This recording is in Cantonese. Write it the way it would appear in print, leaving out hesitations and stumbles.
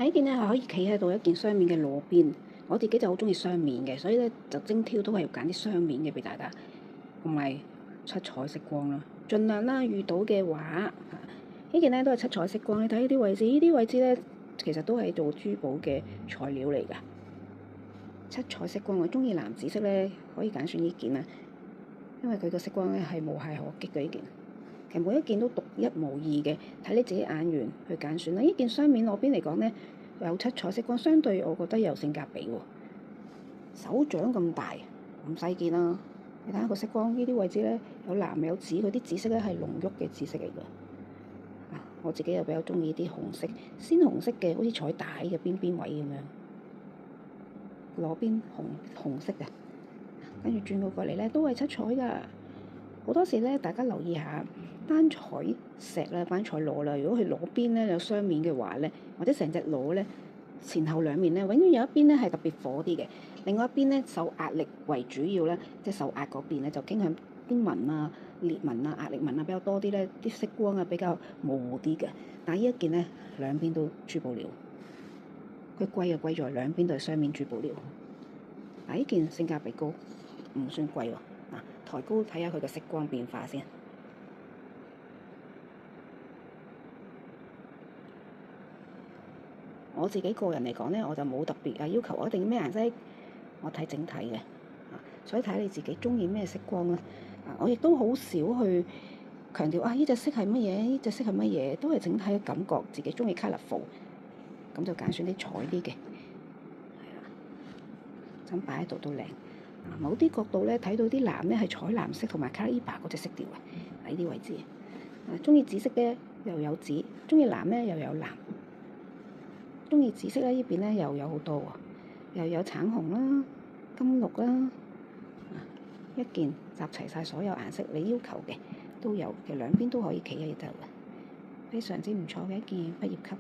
呢件咧係可以企喺度一件雙面嘅裸邊，我自己就好中意雙面嘅，所以咧就精挑都係要揀啲雙面嘅俾大家，同埋七彩色光啦，盡量啦遇到嘅話，呢件咧都係七彩色光。你睇呢啲位置，呢啲位置咧其實都係做珠寶嘅材料嚟㗎。七彩色光，我中意藍紫色咧，可以揀選呢件啊，因為佢個色光咧係無懈可擊嘅呢件。其實每一件都獨一無二嘅，睇你自己眼緣去揀選啦。呢件雙面裸邊嚟講咧，有七彩色光，相對我覺得有性價比喎。手掌咁大，唔細件啦。你睇下個色光呢啲位置咧，有藍有紫，嗰啲紫色咧係濃郁嘅紫色嚟㗎。我自己又比較中意啲紅色，鮮紅色嘅，好似彩帶嘅邊邊位咁樣。裸邊紅色嘅，跟住轉過嚟咧都係七彩㗎。好多時咧，大家留意下班彩石啦、班彩螺啦。如果佢裸邊咧有雙面嘅話咧，或者成隻螺咧前後兩面咧，永遠有一邊咧係特別火啲嘅，另外一邊咧受壓力為主要咧，即係受壓嗰邊咧就傾向啲紋啊、裂紋啊、壓力紋啊比較多啲咧，啲色光啊比較模糊啲嘅。但係呢一件咧兩邊都珠寶料。佢貴就貴在兩邊都係雙面珠寶料。呢件性價比高，唔算貴喎。抬高睇下佢嘅色光變化先。我自己個人嚟講咧，我就冇特別要求我一定要咩顏色，我睇整體嘅。所以睇你自己中意咩色光啦。我亦都好少去強調呢隻色係乜嘢，呢隻色係乜嘢，都係整體嘅感覺，自己中意 colourful，咁就揀選啲彩啲嘅。咁擺喺度都靚。某啲角度咧睇到啲藍咧係彩藍色同埋 Caribe 嗰隻色調嘅，喺呢啲位置。中意紫色嘅又有紫，中意藍咧又有藍。中意紫色咧呢邊咧又有好多喎，又有橙紅啦、金綠啦，一件集齊晒所有顏色你要求嘅都有，其實兩邊都可以企喺度嘅，非常之唔錯嘅一件畢業級。